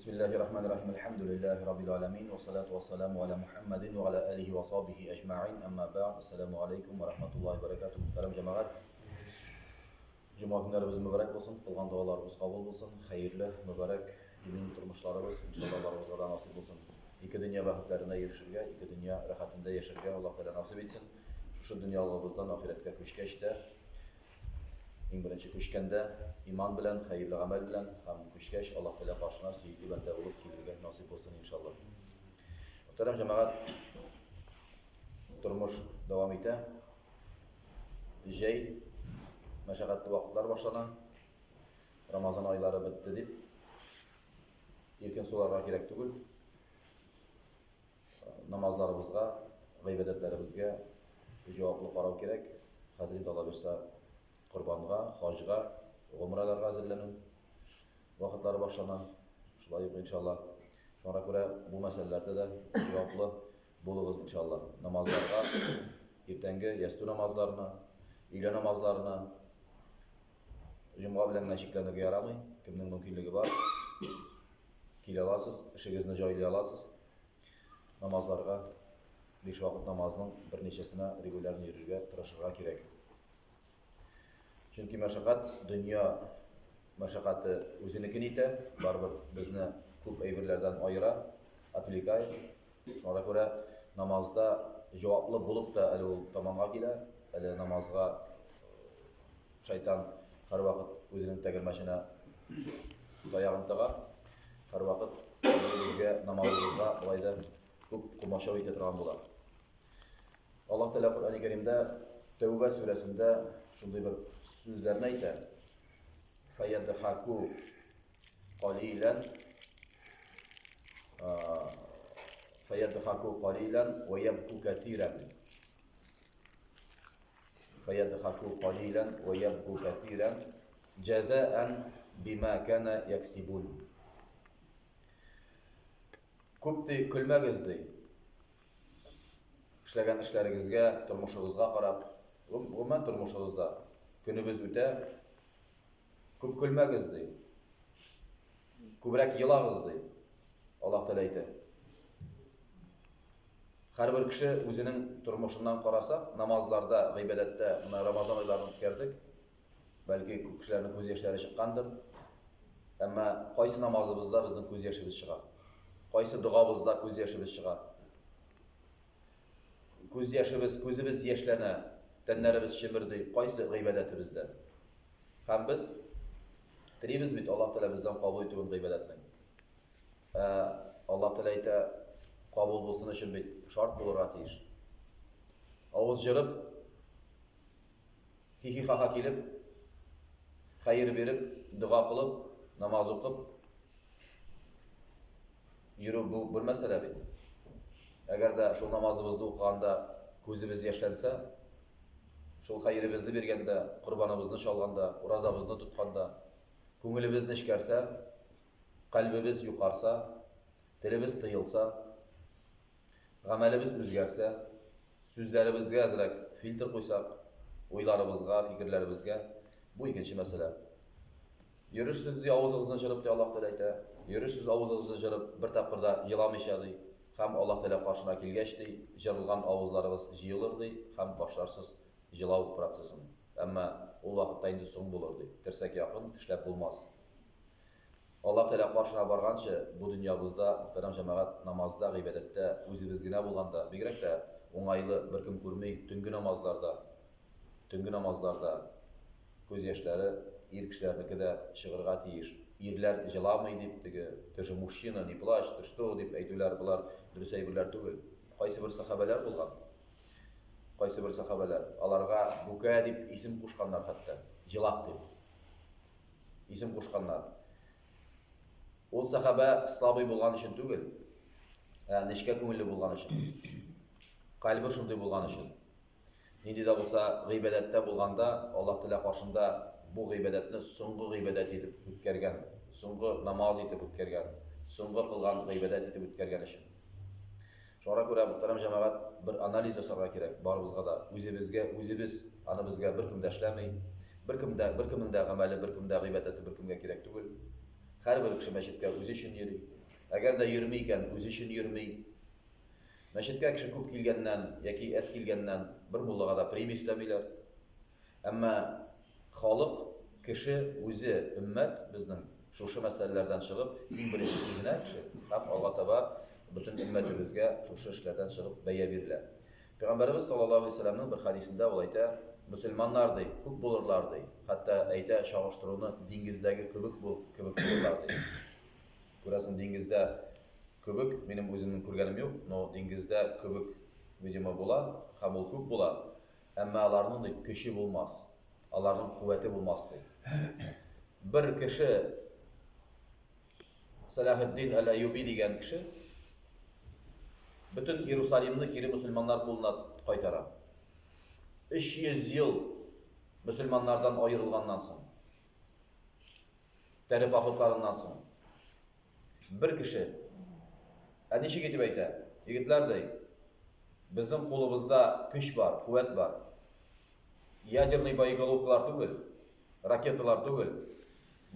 Bismillahirrahmanirrahim. Elhamdülillahi Rabbil alemin. Ve salatu ve selamu ala Muhammedin ve ala alihi ve sahbihi ecma'in. Amma ba'd. Esselamu aleyküm ve rahmetullahi ve berekatuhu. Muhterem cemaat. Cuma günlerimiz mübarek olsun. Kılgan dualarımız kabul olsun. Hayırlı, mübarek, emin turmuşlarımız inşallahlarımızga da nasip olsun. İki dünya bahitlerine erişirge, iki dünya rahatında yaşarge Allah Teala nasip etsin. Şu dünyalığımızdan ahiretke köşkeşte. En birinci köşkende iman bilen, hayırlı amel bilen hem köşkeş Allah Teala karşına sürekli bende olup kilirge nasip olsun inşallah. Muhterem cemaat, turmuş devam ete. Meşakkatli vakitler başlanan, Ramazan ayları bitti deyip, erken sularga gerek tugul, namazlarımızga, gıybedetlerimizge cevaplı qarau gerek. Hazreti Allah bersa Qurbanğa, hacga, umralarga hazırlanın. Vakitleri başlanan, şulay inşallah. Şuna göre bu meselelerde de cevaplı buluruz inşallah. Namazlarga, ertengi yastı namazlarına, ile namazlarına, Cuma bilen neşiklerine yaramay, kimnin mümkünlüğü var. Kile alasız, işinizini joylay alasız. Namazlarga, 5 vakit namazının bir neçesine regularni yürürge, tırışırga gerek. Çünkü meşakkat, dünya meşakkatı özünikini ite, baribir bizni ko'p ayberlerden ayıra, aplikay. Şuna göre namazda javobli bulup da eli ol tamamga kele, eli namazga şeytan her vakit özünün tegirmesine dayağın taga, her vakit bizge namazımızda olayda ko'p kumaşav ete turgan bolar. Allah Teala Kur'an-ı Kerim'de Tevbe suresinde şunday bir sözlerini aytadi. فَيَدْحَكُوا قَلِيلًا فَيَدْحَكُوا قَلِيلًا وَيَبْكُوا كَثِيرًا فَيَدْحَكُوا قَلِيلًا وَيَبْكُوا كَثِيرًا جَزَاءً بِمَا كَانَ يَكْسِبُونَ. Köpti külmegizdi. İşlegen işleringizge, turmuşunuzga qarab, umuman turmuşunuzda günübüz öte köp külmegizdi. Köbrek yılagizdi. Allah Teala aytadi. Her bir kişi özünün turmuşundan qarasa, namazlarda, gıybedette, Ramazan aylarını ötkärdik. Belki köp kişilerin göz yaşları çıqqandır. Ama qaysı namazımızda bizning göz yaşımız çıqar? Qaysı duabızda göz yaşımız çıqar? Göz yaşımız, gözümüz yaşlana, tenlerimiz şimirdi, qaysı gıybedetimizde? Hem biz Tirimiz bit Allah Teala bizden kabul ettiğin gıybedetini. Allah Teala ayta kabul bulsun için bit şart bulurga tiyiş. Ağız jırıp, hihi haha kelip, hayır berip, dua kılıp, namaz okup, yürü bu bir mesele bit. Eğer de şu namazımızda okuganda gözümüz yaşlansa, şu hayırımızı bergende, kurbanımızı çalganda, urazamızı tutkanda, көңіліміз ішкерсе, қалбіміз yuqarsa, тіліміз тыйылса, ғамәліміз өзгерсе, сөздерімізге әзірек фильтр қойсақ, ойларымызға, fikirlerimizге, bu ikinci mesele. Yürürsüz diye ağzınızdan jırıp diye Allah Teala aytadi. Yürürsüz ağzınızdan jırıp bir tapırda yılamayşadı. Hem Allah Teala karşına kelgeçti, jırılgan ağızlarımız jıyılırdı, hem başlarsız jılav praksisini. Ama o vakıtta indi soň bolurdy. Tirsek yakın, işlep bulmaz. Allah Teala karşına bargança bu dünyabızda, muhterem cemaat, namazda, gıybedette, özübizgine bulganda, bigirek de oňaýly bir kim görmey, tüngü namazlarda göz yaşları er kişilerniki de çığırga tiyiş. Erler jylamay dip, "Ты же мужчина, не плачь, ты что?" dip aýdýlar, bular dürüs aýbirler tugul. Qaýsy bir sahabeler bolgan. Qaysı bir sahabeler, alarga buka dip isim kuşkanlar hatta, jılak dip isim kuşkanlar. Ol sahabe islamy bolgan için tugul, neşke köňüllü bolgan için, kalbi şunday bolgan için. Nidi de bolsa gıybedette bolganda, Allah Teala karşında bu gıybedetni soňgy gıybedet edip ötkergen, soňgy namaz edip ötkergen, soňgy kılgan gıybedet edip ötkergen için. Şuna göre muhterem cemaat bir analiz jasarga gerek. Barыбызга da özübüz ana bizge bir kimde işlemey, bir kimde gamali, bir kimde gıybet eti, bir kimge gerek tugul. Her bir kişi meşitke özü için yeri, Әгәр дә йөрми икән, үзе өчен йөрми. Мәчеткә кеше күп килгәннән яки әз килгәннән бер муллага да премия өстәмиләр. Әмма халык, кеше үзе, өммәт безнең шушы мәсьәләләрдән чыгып, иң беренче үзенә кеше һәм алга таба бөтен өммәтебезгә шушы эшләрдән чыгып бәя бирелә. Пәйгамбәрбез саллаллаһу алейһи ва сәлламның бер хадисендә ул әйтә, мөселманнар ди, күп булырлар ди. Хәтта әйтә чагыштыруны диңгездәге кебек булырлар ди. Күрәсең, диңгездә көбек, минем үземнең күргәнем юк, но диңгездә көбек видимо була, һәм ул күп була. Әмма аларның көче булмас, аларның куәте булмас ди. Бер кеше Салахиддин әл-Әйюби дигән кеше бөтен Иерусалимны кире мөселманнар кулына кайтара. 300 ел мөселманнардан аерылганнан соң, тәре пахотларыннан соң, бер кеше ничек итеп әйтә? Егетләр ди, безнең кулыбызда көч бар, куәт бар. Ядерный боеголовкалар түгел, ракеталар түгел,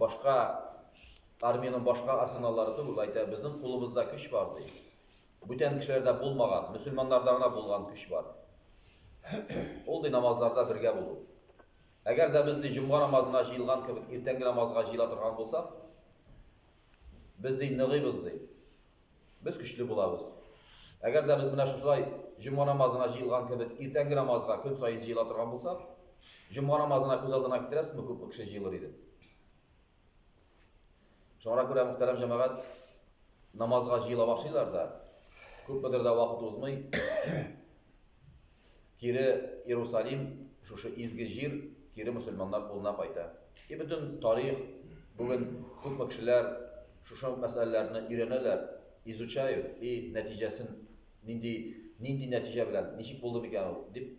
башка армияның башка арсеналлары түгел, әйтә, безнең кулыбызда көч бар ди. Бүтән кешеләрдә булмаган, мөселманнарда гына булган көч бар. Ул ди намазларда бергә булу. Әгәр дә без ди җомга намазына җыелган кебек иртәнге намазга җыела торган булсак, без ди ныгыйбыз ди. Biz көчле булабыз. Әгәр дә без менә шулай җомга намазына җыелган кебек иртәнге намазга көн саен җыела торган булсак, җомга намазына күз алдына китерәсезме, күп кеше җыелыр иде. Шуңа күрә мөхтәрәм җәмәгать, намазга җыела башлыйлар да, күпмедер дә вакыт узмый, кире Иерусалим, шушы изге җир, кире мөселманнар кулына кайта. Бөтен тарих, бүген күп кешеләр шушы мәсьәләләрне өйрәнәләр, изучают и нәтиҗәсен нинди нәтиҗә белән, ничек булды микән ул дип,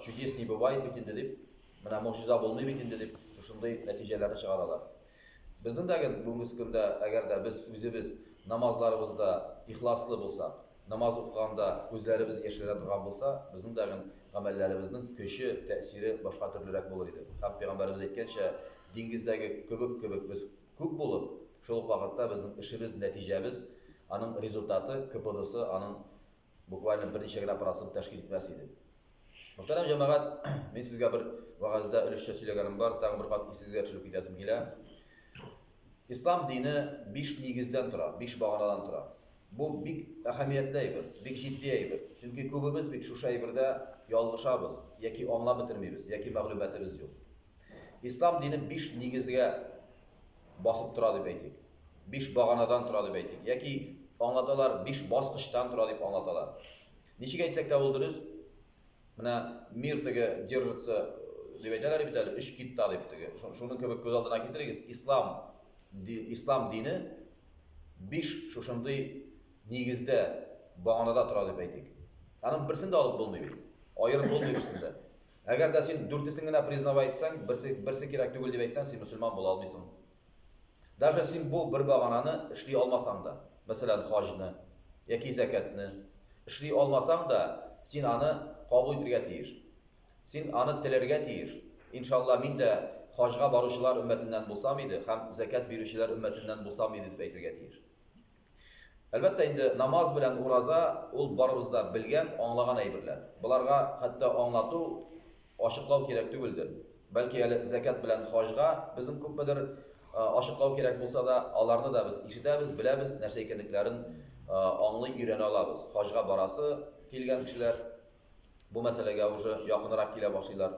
чудес не бывает бит инде дип, менә могҗиза булмый бит инде дип, шушындай нәтиҗәләрне чыгаралар. Безнең дә бүгенге көндә, әгәр дә без үзебез намазларыбызда ихласлы булсак, намаз укыганда күзләребез яшьләнә торган булса, безнең дә гамәлләребезнең көче, тәэсире башка төрлерәк булыр иде. Һәм Пәйгамбәрбез әйткәнчә, диңгездәге кебек без күп булып, шул вакытта безнең эшебез, нәтиҗәбез, аның результаты, КПДсы, аның буквально берничә генә процент тәшкил итмәс иде. Мөхтәрәм җәмәгать, мин сезгә бер вагызда өлешчә сөйләгәнем бар, тагын бер кат исегезгә төшереп китәсем килә. Ислам дине 5 нигездән тора, 5 баганадан тора. Бу бик әһәмиятле әйбер, бик җитди әйбер. Чөнки күбебез бит шушы әйбердә ялгышабыз, яки аңлап бетермибез, яки мәгълүматыбыз юк. Ислам дине 5 нигезгә басып тора дип әйтик. 5 баганадан тора дип әйтик, яки аңлаталар 5 баскычтан тора дип аңлаталар. Ничек әйтсәк тә ул дөрес. Менә мир теге держится дип әйтәләр бит әле, 3 китта дип теге. Шуның кебек күз алдына китерегез. Ислам дине 5 шушындый нигездә баганада тора дип әйтик. Аның берсен дә алып булмый бит. Аерым булмый берсендә. Әгәр дә син дүртесен генә признавать итсәң, берсе кирәк түгел дип әйтсәң, син мөселман була алмыйсың. Даже син бу бер багананы эшли алмасаң да, мәсәлән, хаҗны яки закатны эшли алмасаң да, син аны кабул итәргә тиеш. Син аны теләргә тиеш. Иншалла, мин дә хаҗга баручылар өммәтеннән булсам иде, һәм закат бирүчеләр өммәтеннән булсам иде дип әйтергә тиеш. Әлбәттә, инде намаз белән ураза ул барыбыз да белгән, аңлаган әйберләр. Буларга хәтта аңлату, ачыклау кирәк түгелдер. Бәлки әле закат белән хаҗга безнең күпмедер ачыклау кирәк булса да, аларны да без ишетәбез, беләбез, нәрсә икәнлекләрен аңлый, өйрәнә алабыз. Хаҗга барасы килгән кешеләр бу мәсьәләгә уже якынрак килә башлыйлар.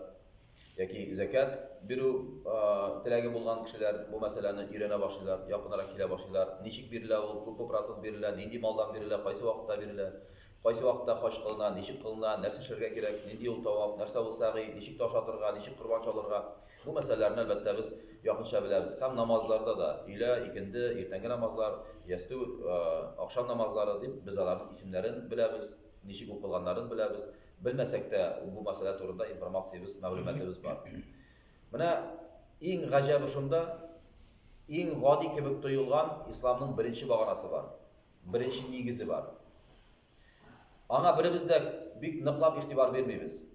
Яки закат бирү теләге булган кешеләр бу мәсьәләне өйрәнә башлыйлар, якынрак килә башлыйлар. Ничек бирелә ул, күп процент бирелә, нинди малдан бирелә, кайсы вакытта бирелә, кайсы вакытта хаҗ кылына, ничек кылына, нәрсә эшләргә кирәк, нинди ул тавап, нәрсә ул сагый, ничек таш атырга, ничек корбан чалырга. Бу мәсьәләләрне әлбәттә без якынча беләбез. Һәм намазларда да, өйлә, икенде, иртәнге намазлар, ястү, акшам намазлары дип без аларның исемнәрен беләбез, ничек укылганнарын беләбез. Белмәсәк тә бу мәсьәлә турында информациябыз, мәгълүматыбыз бар. Менә иң гаҗәбе шунда, иң гади кебек тоелган исламның беренче баганасы бар. Беренче нигезе бар. Аңа беребез дә бик ныклап игътибар бермибез.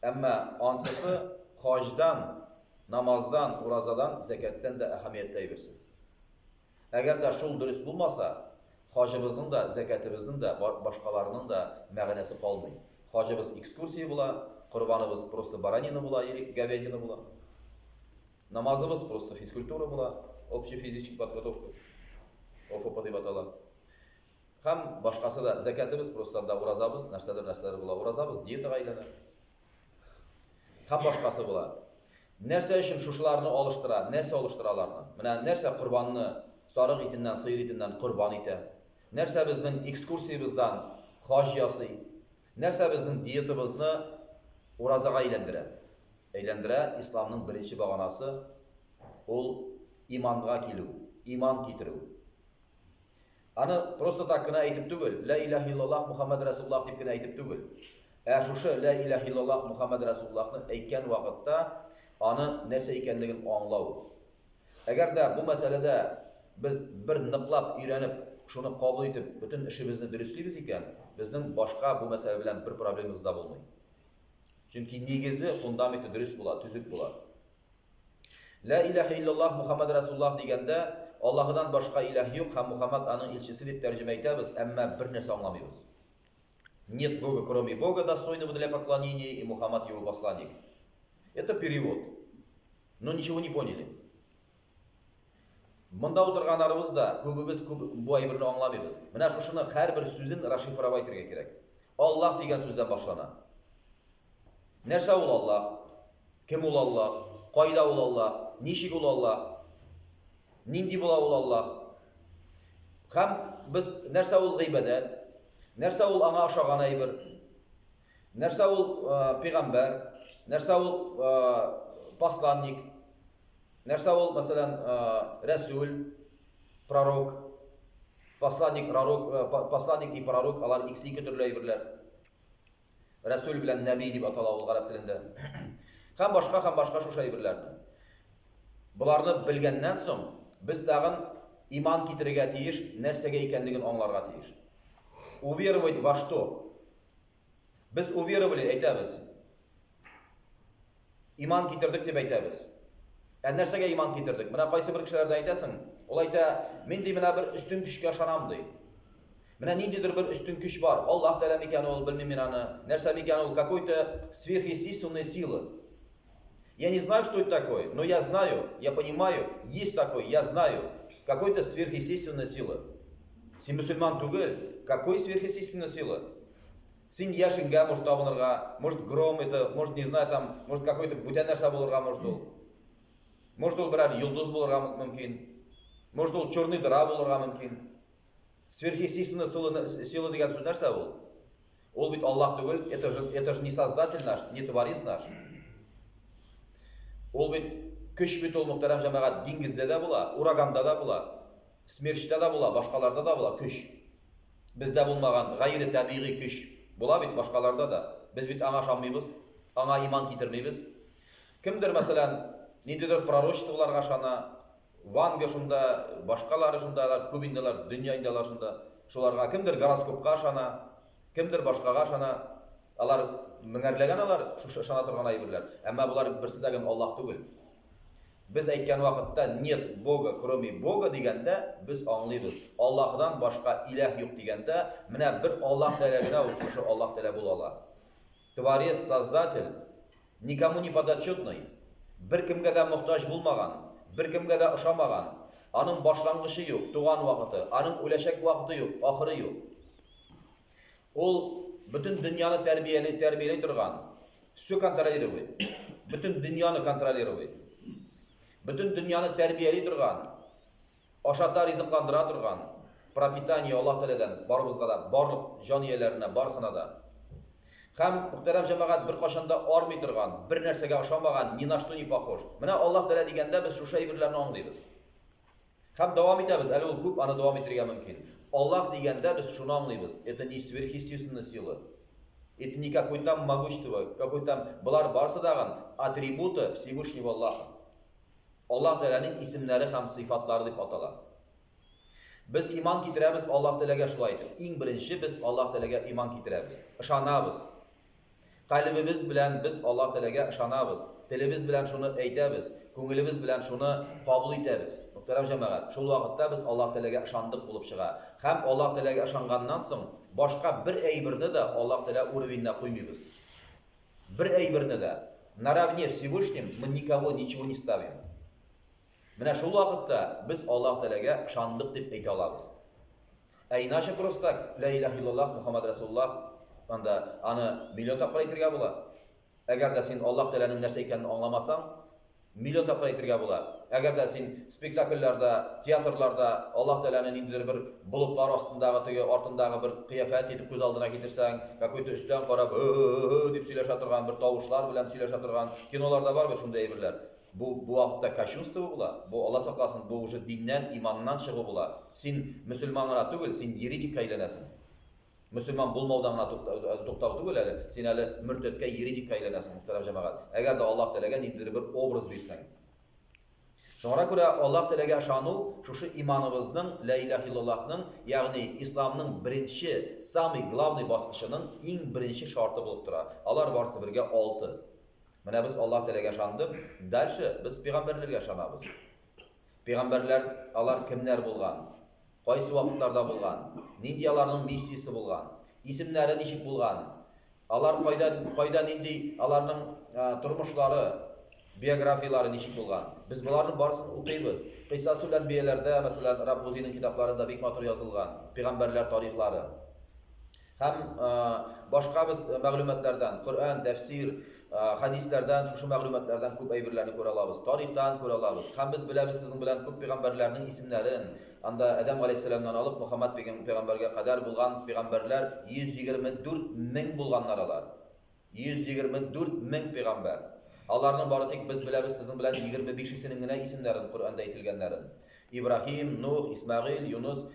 Әмма ансысы хаҗдан, намаздан, уразадан, закаттан да әһәмиятле берсе. Әгәр дә шул дөрес булмаса, Хажыбызның да, зәкәтебезнең дә, башкаларның да мәгънәсе калмый. Хажыбыз экскурсия була, корбаныбыз просто баранина була, или говядина була. Намазыбыз просто физкультура була, общефизическая подготовка. ОФП дип атала. Һәм башкасы да зәкәтебез просто да уразабыз, нәрсәләр була, уразабыз, диетага әйләнә. Һәм башкасы була. Нәрсә өчен шушыларны алыштыра, нәрсә алыштыраларны? Менә нәрсә корбанны сарык итеннән, сыер итеннән корбан итә? Нәрсә безнең экскурсиябыздан хаж ясый? Нәрсә безнең диетабызны уразага әйләндерә? Әйләндерә исламның беренче баганасы ул иманга килү, иман китерү. Аны просто так кына әйтеп түгел, ла илаха иллаллах Мухаммад Расулуллах дип кына әйтеп түгел. Шушы ла илаха иллаллах Мухаммад Расулуллахны әйткән вакытта аны нәрсә икәнлеген аңлау. Әгәр дә бу мәсьәләдә без бер ныклап өйрәнеп, шуны кабул итеп, бөтен эшебезне дөрестлибез икән, безнең башка бу мәсьәлә белән бер проблемабыз да булмый. Чөнки нигезе, фундаменты дөрес була, төзек була. Ла илаха иллаллах Мухаммад Расулуллах дигәндә Аллаһыдан башка илаһ юк һәм Мухаммад аның илчесе дип тәрҗемә итәбез, әмма бер нәрсә аңламыйбыз. Нет Бога, кроме Бога, достойного для поклонения, и Мухаммад его посланник. Это перевод. Но ничего не поняли. Монда утырганнарыбыз да күбебез бу әйберне аңламыйбыз. Менә шушыны һәрбер сүзен расшифровать итәргә кирәк. Аллаһ дигән сүздән башлана. Нәрсә ул Аллаһ? Кем ул Аллаһ? Кайда ул Аллаһ? Ничек ул Аллаһ? Нинди була ул Аллаһ? Һәм без нәрсә ул гыйбадәт? Нәрсә ул аңа ошаган әйбер? Нәрсә ул пәйгамбәр? Нәрсә ул посланник? Нәрсә ул, мәсәлән, рәсүл, пророк, посланник и пророк, алар икесе ике төрле әйберләр. Рәсүл белән нәби дип атала ул гарәп телендә. Һәм башка шушы әйберләрне. Буларны белгәннән соң без тагын иман китерергә тиеш, нәрсәгә икәнлеген аңларга тиеш. Уверовать во что? Без уверовали әйтәбез. Иман китердек дип әйтәбез. Нәрсәгә иман китердек? Менә кайсы бер кешеләрдә әйтәсең, ул әйтә, мин ди менә бер өстен көчкә ышанам ди. Менә ниндидер бер өстен көч бар. Аллаһ Тәгалә микән ул, белмим мин аны. Нәрсә микән ул? Какой-то сверхъестественная сила. Я не знаю, что это такое, но я знаю, я понимаю, есть такой, я знаю. Какой-то сверхъестественная сила. Син мусульман түгел, какой сверхъестественная сила? Син яшенгә может табынырга, может гром это, может не знаю там, может какой-то бүтән нәрсә булырга может ул. Может ул берәр йолдыз булырга мөмкин. Может ул черный дыра булырга мөмкин. Сверхъестественная сила дигән сүз нәрсә ул? Ул бит Аллаһ түгел, это же не создатель наш, не творец наш. Ул бит көч бит ул мөхтәрәм җәмәгать, диңгездә дә була, ураганда да була, смерчтә дә була, башкаларда да була көч. Бездә булмаган гайри табигый көч була бит башкаларда да. Без бит аңа ышанмыйбыз, аңа иман китермәйбез. Кемдер мәсәлән, ниндидер пророчестволарга ышана, Ванга шунда, башкалары шундалар, күп индалар, дөнья индалар шунда. Шуларга кемдер гороскопка ышана, кемдер башкага ышана. Алар меңәрләгән алар шушы ышана торган әйберләр. Әмма булар берсе дә Аллаһ түгел. Без әйткән вакытта нет Бога, кроме Бога дигәндә, без аңлыйбыз. Аллаһдан башка илаһ юк дигәндә, менә бер Аллаһ Тәгалә генә ул шушы Аллаһ Тәгалә була ала. Творец, создатель, никому не подотчетный, бер кемгә дә мохтаҗ булмаган, бер кемгә дә ошамаган. Аның башлангычы юк, туган вакыты, аның үләчәк вакыты юк, ахыры юк. Ул bütün dünyanı terbiyeli durgan, все контролирует, bütün dünyanı kontrolирует, bütün dünyanı terbiyeli durgan, aşatta rızıklandıra durgan, пропитание Allah Teala'dan barımızga da, barlık caniyelerine, barsına da. Hem muhterem cemaat bir kaşanda armay durgan, bir nersege aşamagan, ni na что не похож. Менә Allah Teala degende biz şu şeylerni anlayırız. Hem devam ederiz, әле ул күп аны devam ettirgә mümkün. Аллах дигәндә без шуны аңлыйбыз. Это не сверхъестественная сила. Это не какое-то могущество, какой-то булар барсы даган атрибуты Всевышнего Аллаха. Аллаһ Тәгаләнең исемнәре һәм сыйфатлары дип атала. Без иман китерәбез Аллаһ Тәгаләгә шулай итеп. Иң беренче без Аллаһ Тәгаләгә иман китерәбез. Ышанабыз. Калбыбыз белән без Аллаһ Тәгаләгә ышанабыз. Телебез белән шуны әйтәбез. Күңелебез белән шуны кабул итәбез. Muhterem cemaat, şol vaqtda biz Allah Teala'ga ышандык булып чыга. Һәм Allah Teala'ga ышанганнан соң башка бер әйберне дә Allah Teala уровеньна куймыйбыз. Бер әйберне дә наравне Всевышним мы никого ничего не ставим. Менә шул вакытта без Allah Teala'ga ышандык дип әйтә алабыз. Ә иначе просто ла илаха иллаллах Мухаммад Расулуллах аны миллион тапкыр әйтергә була. Әгәр дә син Allah Teala'ның нәрсә икәнен аңламасаң, миллион тапкыр әйтергә була. Әгәр дә син спектакльләрдә, театрларда Allah Teala'ның ниндидер бер болытлар астындагы теге артындагы бер кыяфәт итеп күз алдына китерсәң, какой-то өстән карап дип сөйләшә торган бер тавышлар белән сөйләшә торган киноларда бар бит шундый әйберләр. Бу вакытта кощунство була. Бу Allah сакласын, бу уже диннән, иманнан чыгу була. Син мөселман гына түгел, син еретик әйләнәсең. Мөселман булмаудан гына туктау түгел әле. Син әле мөртәткә еретик әйләнәсең, мөхтәрәм җәмәгать. Әгәр дә Allah Teala'га ниндидер бер образ бирсәң. Шуңа күрә Allah Teala'га ышану шушы иманыбызның, ла илаха иллаллахның, ягъни исламның беренче, самый главный баскычының иң беренче шарты булып тора. Алар барысы бергә 6. Менә без Allah Teala'га ышандык, дальше без пәйгамбәрләргә ышанабыз. Пәйгамбәрләр алар кемнәр булган? Кайсы вакытларда булган? Нинди аларның миссиясе булган? Исемнәре ничек булган? Алар кайда нинди аларның тормышлары, биографиялары ничек булган? Biz буларның барысын укыйбыз. Кыйсасул анбияләрдә, мәсәлән, Раббузиның китапларында бик матур язылган пәйгамбәрләр тарихлары. Һәм башка без мәгълүматлардан, Коръан, тәфсир, хадисләрдән, шушы мәгълүматлардан күп әйберләрне күрә алабыз, тарихтан күрә алабыз. Һәм без беләбез сезнең белән күп пәйгамбәрләрнең исемнәрен. Анда Адам галәйһиссәламнан алып Мөхәммәд пәйгамбәргә кадәр булган пәйгамбәрләр 124 мең булганнар алар. 124 мең пәйгамбәр. Аларның бары тик без беләбез сезнең белән 25-сенең генә исемнәрен Коръанда әйтелгәннәрен. Ибраһим, Нух, Исмагыйль, Юнус,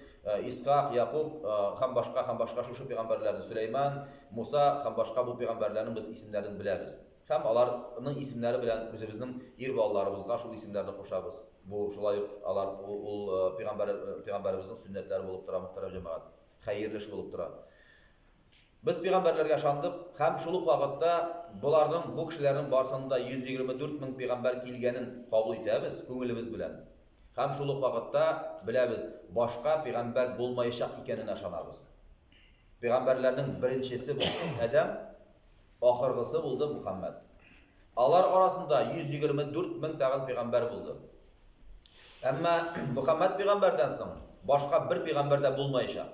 Исхак, Якуб һәм башка шушы пәйгамбәрләрне, Сөләйман, Муса һәм башка бу пәйгамбәрләрнең без исемнәрен беләбез. Һәм аларның исемнәре белән үзебезнең ир балаларыбызга шул исемнәрне кушабыз. Бу шулай ук алар ул пәйгамбәребезнең сөннәтләре булып тора, мөхтәрәм җәмәгать. Хәерле эш булып тора. Biz peygamberlerge şandık, hem şuluk vaqtda bularning, bu kişilerin barısında 124 ming peygamber kilgenin kabul etemiz, köngülümüz bilen. Hem şuluk vaqtda bilemiz, başka peygamber bulmayacak ikenine şanabız. Peygamberlerinin birincisi buldu Adam, ahırgısı buldu Muhammed. Alar arasında 124 ming tağın peygamber buldu. Ama Muhammed peygamberden soň başka bir peygamber de bulmayacak.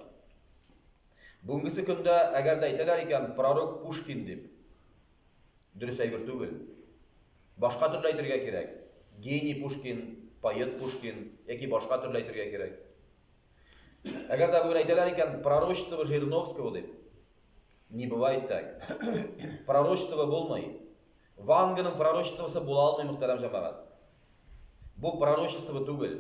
Bugünkü gündə əgər də aytırlar ikən prorok Pushkin dip. Dürüst әйбер түгел. Башка төрле әйтергә кирәк. Гений Pushkin, поэт Pushkin яки башка төрле әйтергә кирәк. Әгәр дә бүген әйтәләр икән пророчество Жириновского дип. Не бывает так. Пророчество булмый. Ванганың пророчествосы була алмый, мөхтәрәм җәмәгать. Бу пророчество түгел.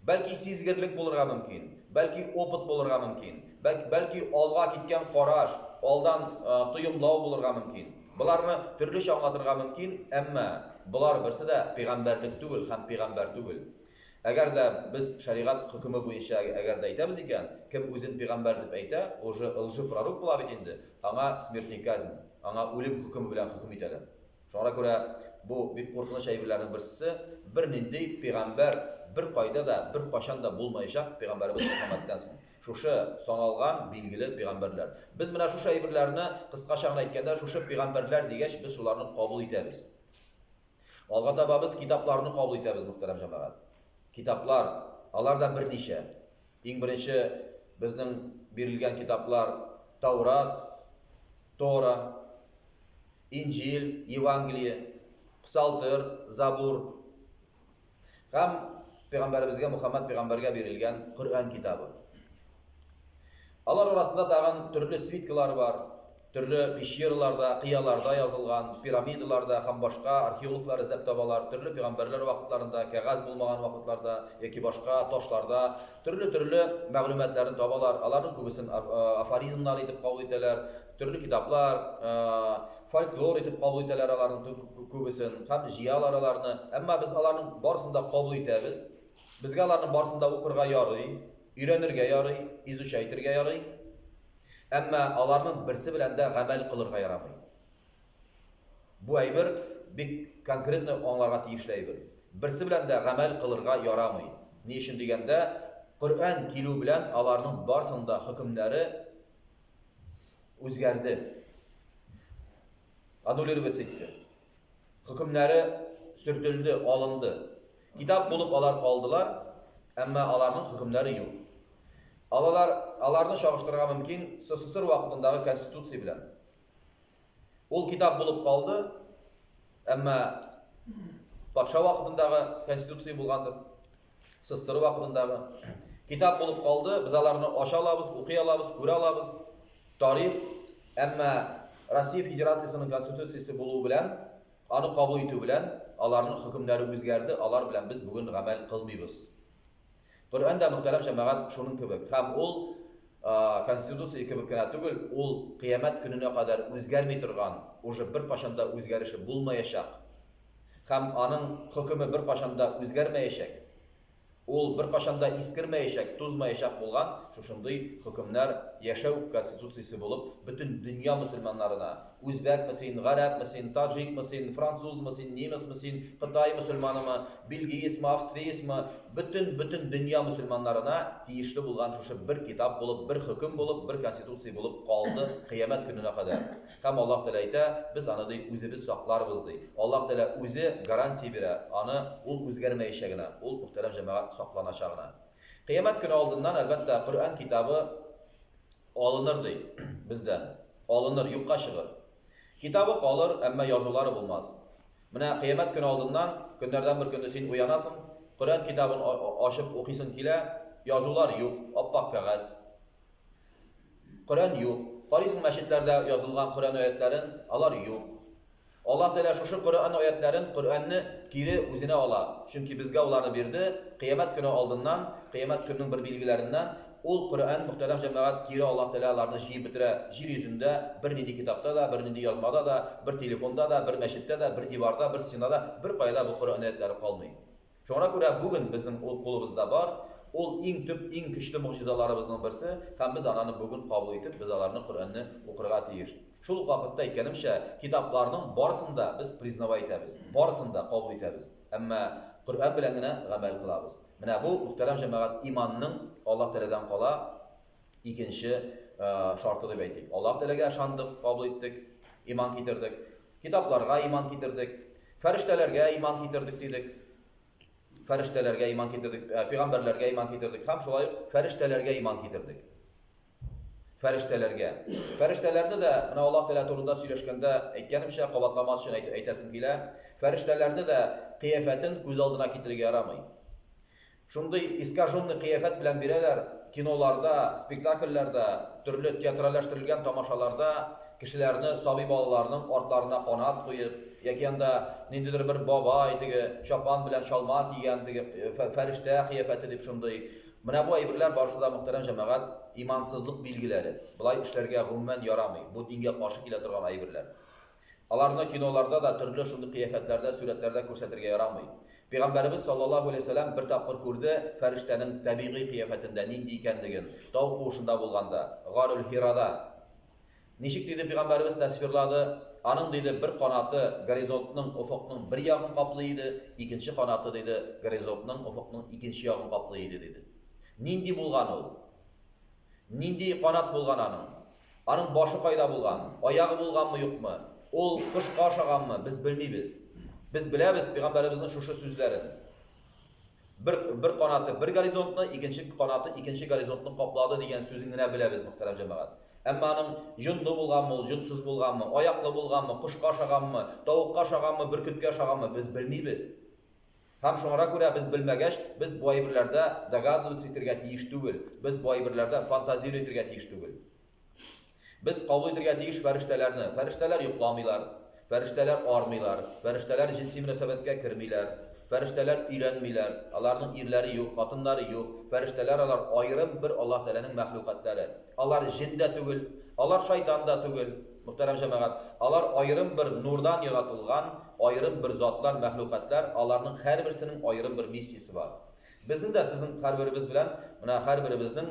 Бәлки сизгерлек булырга мөмкин, бәлки опыт булырга мөмкин, бәлки алга киткән караш, алдан тоемлау булырга мөмкин. Буларны төрлечә аңлатырга мөмкин, әмма булар берсе дә пәйгамбәрлек түгел һәм пәйгамбер түгел. Әгәр дә без шәригать хөкеме буенча әгәр дә әйтәбез икән, кем үзен пәйгамбер дип әйтә, уже лжи пророк була бит инде. Аңа смертный казнь, аңа үлем хөкеме белән хөкем итәләр. Шуңа күрә бу бик куркыныч әйберләрнең берсе, бер нинди пәйгамбер bir кайда да, bir кашан да булмаячак пәйгамбәрбез Мөхәммәдтән соң. Шушы саналган билгеле пәйгамбәрләр. Без менә шушы әйберләрне кыскача гына әйткәндә, шушы пәйгамбәрләр дигәч, без шуларны кабул итәбез. Алга таба без китапларны кабул итәбез, мөхтәрәм җәмәгать. Китаплар, алардан берничә. Иң беренче безнең бирелгән китаплар Таурат, Тора, Инҗил, Евангелие, Псалтыр, Забур. Һәм Peygamberimizge Muhammed peygamberge verilgen Kur'an kitabı. Алар арасында тагын төрле свиткалар бар, төрле пещераларда, кыяларда язылган, пирамидаларда һәм башка археологлар эзләп табалар, төрле пeygamberләр вакытларында, кәгазь булмаган вакытларда яки башка ташларда төрле мәгълүматларын табалар. Аларның күбесен афоризмнар итеп кабул итәләр, төрле китаплар, фольклор итеп кабул итәләр аларның күбесен, һәм җыялар аларны. Әмма без аларның барысын да кабул итәбез. Безгә аларның барысында укырга ярый, өйрәнергә ярый, изучать итәргә ярый. Әмма аларның берсе белән дә гамәл кылырга ярамый. Бу әйбер бик конкретно аңларга тиешле әйбер. Birsi bilan da amel kılırga yaramay. Ne için degende Kur'an kilu bilan alarning barsında hükümleri o'zgardi. Annulled etdi. Hükümleri sürtüldü, alındı. Kitap bulup alar kaldılar, ama alarning hükümleri yok. Alarni çağıştırgan mümkün SSR vaqtındagi konstitutsiya bilan. Ol kitap bulup kaldı, ama Paşa vaqtındagi konstitutsiya bo'lgandir. SSR vaqtındagi kitap bulup kaldı, biz alarni aşa alabız, o'qiy olabız, ko'ra olabız. Tarix, ama Rossiya Federatsiyasining konstitutsiyasi bo'luvi bilan, ani qabul etuvi bilan alarning hükümleri o'zgardi, alar bilan biz bugun amal qilmaymiz. Qur'onda muhtaram jamoat shuning kebek. Ham ol konstitutsiya kebekina tugul, ol qiyomat kunine kadar o'zgarmay turgan, o'sha bir qachonda o'zgarishi bo'lmayacak. Ham aning hukmi bir qachonda o'zgarmayacak. Ol bir qachonda iskirmayacak, tuzmayacak bo'lgan shunday hukmlar yashaw konstitutsiyasi bo'lib, butun dunyo musulmonlarına, O'zbek misin, G'arab misin, Tojik misin, Fransuz misin, Nemis misin, Xitoy musulmonimi, Belgiyasmi, Avstriyasmi, butun dunyo musulmonlarına tegishli bo'lgan shu bir kitob bo'lib, bir hukm bo'lib, bir konstitutsiya bo'lib qoldi qiyomat kunine kadar. Ham Alloh taolo ayta, biz anaday o'zimiz saqlarmiz dey. Alloh taolo o'zi garantiya beradi, ani ul o'zgarmayishigini, ul muhtaram jamoat saqlanachagini. Qiyomat kuni oldindan albatta Qur'on kitobi olinir dey bizdan. Olinir, yo'qqa chiqar. Kitobi qolur, ammo yozuvlari bo'lmas. Mana qiyomat kuni oldindan kunlardan bir kunda sen uyanasan, Qur'on kitobini ochib o'qiysan kela, yozuvlar yo'q, oppoq qog'oz. Qur'on yo'q. Qaraysan masjidlarda yozilgan Qur'on oyatlarin, alar yo'q. Alloh taolo shu Qur'on oyatlarin, Qur'onni kiri o'zine ola. Chunki bizga ularni berdi. Qiyomat kuni oldindan, qiyomat kunining bir belgilaridan ol Qur'on muhtaram jamoat kiri Alloh taololarni jiyib bitira. Yer yuzida bir nindi kitobda da, bir nindi yozmada da, bir telefonda da, bir masjidda da, bir divarda, bir sinada, bir qoyada bu Qur'on oyatlari qolmaydi. Shunga ko'ra bugun bizning qo'limizda bor. Ol eng kuchli mo'jizalarimizning birisi, ham biz anani bugun qabul etib, biz ularni Qur'onni o'qirga tegish. Shul vaqtda aytganimcha, kitoblarning borisida biz priznava etamiz, borisida qabul etamiz. Ammo Qur'on bilangina amal qilamiz. Mana bu muhtaram jamoat imonning Alloh taoladan qola ikkinchi sharti deb aytdik. Alloh taolaga ishondik, qabul etdik, iymon keltirdik. Kitoblarga iymon keltirdik, farishtalarga iymon keltirdik dedik. Farishtalarga iymon keltirdik, payg'ambarlarga iymon keltirdik, ham shulay farishtalarga iymon keltirdik. Farishtalarda da mana Alloh taolo to'g'risida so'rashganda aytganimcha qavatlamas uchun aytasim kelar. Farishtalarda da qiyofatin ko'z oldina keltirishga yaramaydi. Shunday iskajonni qiyofat bilan beralar kinolarda, spektakllarda, turli teatrallashtirilgan tomoshalarda kishilarni, sobiy bolalarning ortlarına qonat qo'yib, yakanda nindidir bir bobo aytigi chopon bilan sholma kiygandigi farishta qiyofati deb shunday. Mana bu ayblar borisida muhtaram jamoat imonsizlik belgilari. Bular ishlarga umuman yaramaydi. Bu dinga qarshi keladigan ayblar. Alarni kinolarda da turli shunday qiyofatlarda, suratlarda ko'rsatirga yaramaydi. Peygamberimiz sallallahu aleyhi ve sellem bir tapqir ko'rdi farishtaning tabiiy qiyofatida nindi ekanligini, tog' qo'shinda bo'lganda, G'orul Hirada. Nechik dedi Peygamberimiz tasvirladi, aning dedi bir qanoti gorizontning ufuqning bir yog'ini qoplaydi, ikkinchi qanoti dedi gorizontning ufuqning ikkinchi yog'ini qoplaydi dedi. Nindi bo'lgan u. Nindi qanot bo'lgan aning boshi qayda bo'lgan, oyog'i bo'lganmi yo'qmi? Ol qushqa o'xshaganmi? Biz bilmaymiz. Biz bilamiz Peygamberimizning shu so'zlarini. Bir qanoti bir gorizontni, ikkinchi qanoti ikkinchi gorizontni qopladi degan so'zingni bilamiz muhtaram jamoat. Ammo aning junli bo'lganmi, junsiz bo'lganmi, oyoqli bo'lganmi, qushqa o'xshaganmi, tovuqqa o'xshaganmi, burkutga o'xshaganmi biz bilmaymiz. Ham shunga ko'ra biz bilmagach, biz bu ayblarda dag'adlik etirga tegish tugul. Biz bu ayblarda fantaziya etirga tegish tugul. Biz qabul etirga tegish farishtalarni, farishtalar yo'qlamaylar. Farishtalar ormaylar, farishtalar jinsiy munosabatga kirmaylar, farishtalar uylanmaylar, ularning erlari yo'q, xotinlari yo'q, farishtalar ular ayrim bir Alloh taolaning mahluqatlari. Ular jinda tugul, ular shaytonda tugul, muhtaram jamoat, ular ayrim bir nurdan yaratilgan, ayrim bir zotlar, mahluqatlar, ularning har birisining ayrim bir missiyasi bor. Bizning da sizning har birimiz bilan, mana har birimizning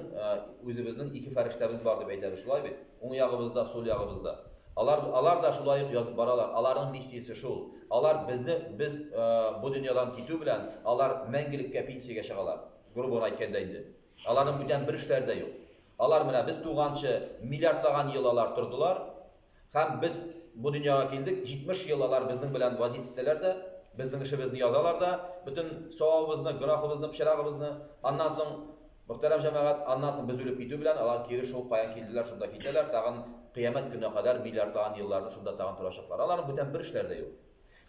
o'zimizning ikki farishtamiz bor deb aytamiz, shulay bit. O'ng yog'imizda, so'l yog'imizda. Алар да шулай язып баралар. Аларның миссиясе шул. Алар biz бу дөньядан китү белән алар мәңгелеккә пенсиягә чыгалар. Грубын әйткәндә инде. Аларның бүтән бер эшләре дә юк. Алар менә без туганчы миллиардлаган ел алар тордылар. Һәм без бу дөньяга килдек, 70 ел алар безнең белән вазифалар да, безнең эшебезне язалар да, бөтен савабыбызны, гынахыбызны, пычрагыбызны, аннан соң мөхтәрәм җәмәгать, аннан соң без үлеп китү белән алар кире шул каян килделәр, шунда китәләр, тагын кыямәт көненә кадәр миллиардлаган елларны шунда тагын торачаклар. Аларның бүтән бер эшләре дә юк.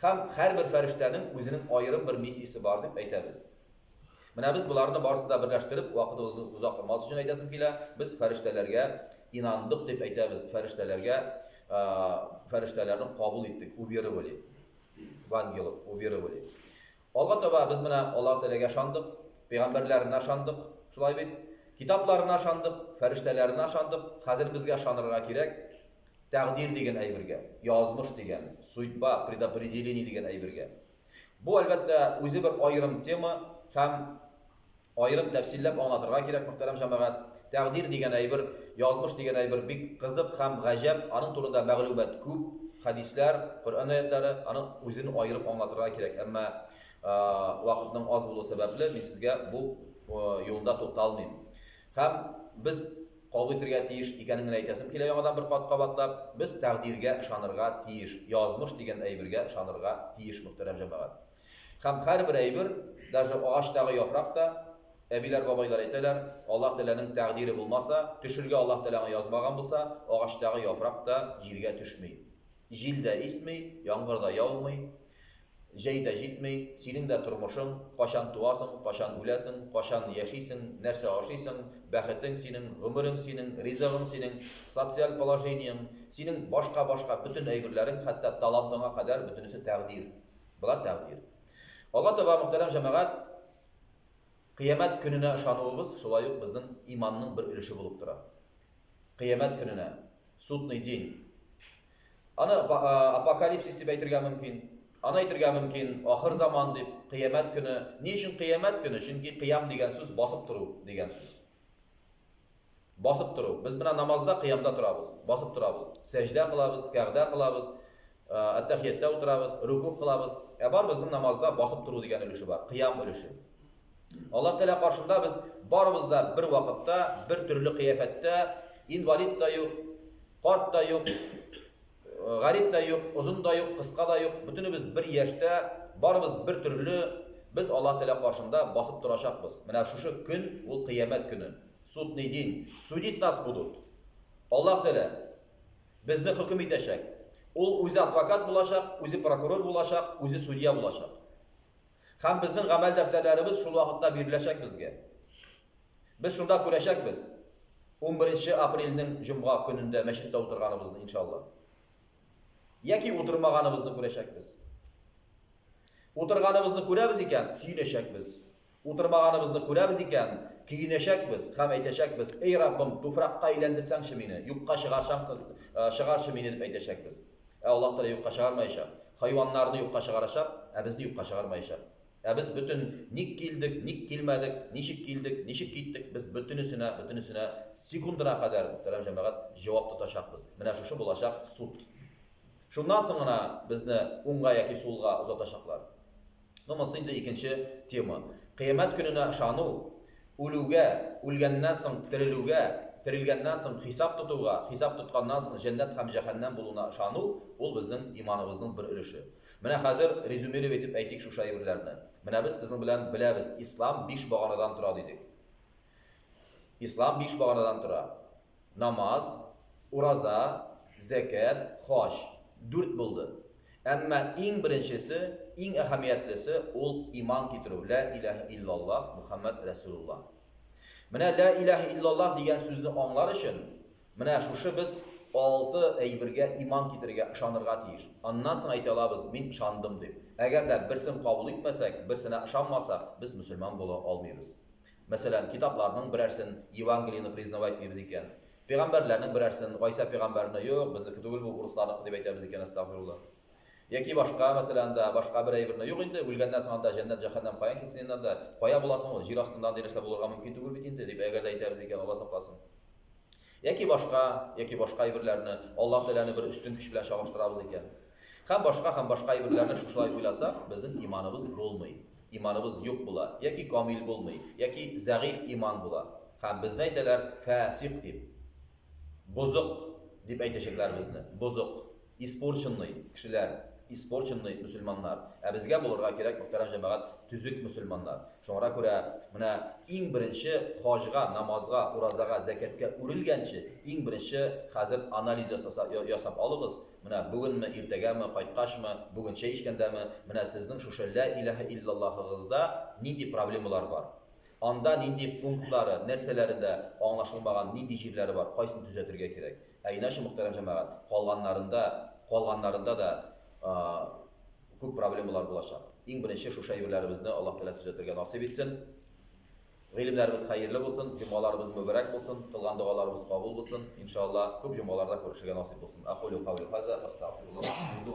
Һәм һәрбер фәрештәнең үзенең аерым бер миссиясе бар дип әйтәбез. Менә без буларны барысын да берләштереп, вакытыбызны узакламас өчен әйтәсем килә, без фәрештәләргә инандык дип әйтәбез. Фәрештәләрне кабул иттек, уверовали. Вангелов, уверовали. Алга таба без менә Аллаһ Тәгаләгә ышандык, пәйгамбәрләренә ышандык, шулай бит, китапларына ышандык, фәрештәләренә ышандык. Хәзер безгә ышанырга кирәк тәкъдир дигән әйбергә, язмыш дигән, судьба, предопределение дигән әйбергә. Бу әлбәттә үзе бер аерым тема һәм аерым тәфсилләп аңлатырга кирәк, мөхтәрәм җәмәгать. Тәкъдир дигән әйбер, язмыш дигән әйбер бик кызык һәм гаҗәп, аның турында мәгълүмат күп, хәдисләр, Коръән аятлары, аның үзен аерып аңлатырга кирәк. Әмма вакытның аз булу сәбәпле мин сезгә бу юлда тукталмыйм. Һәм без кабул итәргә тиеш икәнен генә әйтәсем килә яңадан бер кат кабатлап, без тәкъдиргә ышанырга тиеш, язмыш дигән әйбергә ышанырга тиеш, мөхтәрәм җәмәгать. Һәм һәрбер әйбер, даже агачтагы яфрак та, әбиләр, бабайлар әйтәләр, Аллаһ Тәгаләнең тәкъдире булмаса, төшергә Аллаһ Тәгалә язмаган булса, агачтагы яфрак та җиргә төшмәй. Җил дә исмәй, яңгыр да яумый, җәй дә җитмәй, синең дә тормышың, кашан туасың, кашан үләсең, кашан яшисең, нәрсә ашыйсың, бәхетең синең, гомерең синең, ризыгың синең, социаль положениең, синең башка бөтен әйберләрең, хәтта талантыңа кадәр бөтенесе тәкъдир. Булар тәкъдир. Алга таба мөхтәрәм җәмәгать, кыямәт көненә ышануыбыз шулай ук безнең иманның бер өлеше булып тора. Кыямәт көненә, судный день. Аны апокалипсис дип әйтергә мөмкин. Аны әйтергә мөмкин ахыр заман дип, кыямәт көне. Ни өчен кыямәт көне? Чөнки кыям дигән сүз басып туру дигән сүз. Басып туру. Без менә намазда кыямда торабыз, басып торабыз. Сәҗдә кылабыз, кәгъдә кылабыз, ат-тахиятта утырабыз, руку кылабыз. Бар безнең намазда басып туру дигән өлеше бар, кыям өлеше. Аллаһ Тәгалә каршында без барыбыз да бер вакытта, бер төрле кыяфәттә, инвалид та юк, карт та юк, гарип та юк, озын да юк, кыска да юк, бөтенебез бер яшьтә, барыбыз бер төрле, без Аллаһ Тәгалә каршында басып торачакбыз. Менә шушы көн ул кыямәт көне. Судный день. Судить нас будут. Аллаһ Тәгалә безне хөкем итәчәк. Ул үзе адвокат булачак, үзе прокурор булачак, үзе судья булачак. Һәм безнең гамәл дәфтәрләребез шул вакытта биреләчәк безгә. Без шунда күрәчәкбез. 11 апрельнең җомга көнендә мәчеттә утырганыбызны иншалла. Яки утырмаганыбызны күрәчәкбез. Утырганыбызны күрәбез икән, сөенәчәкбез. Утырмаганыбызны күрәбез икән, көенәчәкбез һәм әйтәчәкбез: "Эй Раббым, туфракка әйләндерсәңче мине, юкка чыгарчы мине" дип әйтәчәкбез. Аллаһ Тәгалә юкка чыгармаячак. Хайваннарны юкка чыгарачак, безне юкка чыгармаячак. Без бүтән ник килдек, ник килмәдек, ничек килдек, ничек киттек, без бүтәнесенә секундына кадәр мөхтәрәм җәмәгать җавап тотачакбыз. Менә шушы булачак суд. Шуннан соң гына безне уңга яки сулга узатачаклар. Монысы инде икенче тема. Кыямәт көненә ышану, үлүгә, үлгәннән соң терелүгә, терелгәннән соң хисап тотуга, хисап тотканнан соң җәннәт һәм җәһәннәм булуына ышану, ул безнең иманыбызның бер өлеше. Менә хәзер резюмелеп әйтеп әйтик шу шәйберләрне. Менә без сезнең белән беләбез, ислам 5 баганадан тора дидек. Ислам 5 баганадан тора. Намаз, ураза, закат, хаҗ. 4 булды. Әмма иң беренчесе, иң әһәмиятлесе ул иман китерү. Ла илаһа иллаллаһ Мухаммад Расулуллаһ. Менә ла илаһа иллаллаһ дигән сүзне аңлар өчен, менә шушы без 6 әйбергә иман китерергә, ышанырга тиеш. Аннан соң әйтә алабыз: "Мин ышандым" дип. Әгәр дә берсен кабул итмәсәк, берсенә ышанмасак, без мөселман була алмыйбыз. Мәсәлән, китапларның берәрсен Евангелияны признавать итмибез икән. Пәйгамбәрләрнең берәрсен, Гайса пәйгамбәрне юк, безнеке түгел бу урысларныкы дип әйтәбез икән, астагфирулла. Яки башка, мәсәлән, башка бер әйберне юк инде, үлгәннән соң анда җәннәт җәһәннәм каян килсен инде, кая буласың ул, җир астында нәрсә булырга мөмкин түгел бит инде дип әгәр дә әйтәбез икән, Алла сакласын. Яки башка әйберләрне Аллаһ Тәгаләне бер үстен көч белән чагыштырабыз икән. Һәм башка әйберләрне шушылай уйласак, безнең иманыбыз булмый. Иманыбыз юк була, яки камил булмый, яки зәгыйф иман була. Һәм безне әйтәләр фасиq дип. Бозык дип әйтәчәкләр безне. Бозык, испорченный кешеләр, испорченный мөселманнар. Ә безгә булырга кирәк мөхтәрәм җәмәгать түзүк мөселманнар. Шуңа күрә менә иң беренче хаҗга, намазга, уразага, закаткә үрелгәнче иң беренче хәзер анализ ясап алыгыз. Менә бүгенме, иртәгәме, кайткачмы, бүген чәй эчкәндәме, менә сезнең шушы ла илаһа иллаллаһыгызда нинди проблемалар бар? Анда нинди пунктлары, нәрсәләрендә аңлашылмаган нинди җирләре бар, кайсын төзәтергә кирәк? Әйнәшә мөхтәрәм җәмәгать, калганнарында да күп проблемалар булачак. Иң беренче шушы әйберләребезне Аллаһ Тәгалә төзәтергә насыйп итсен. Гыйлемнәребез хәерле булсын, җомгаларыбыз мөбарәк булсын, кылган дуаларыбыз кабул булсын. Иншаллах, күп җомгаларда күрешергә насыйп булсын. Aqulu qawli hadha, astaghfirullah.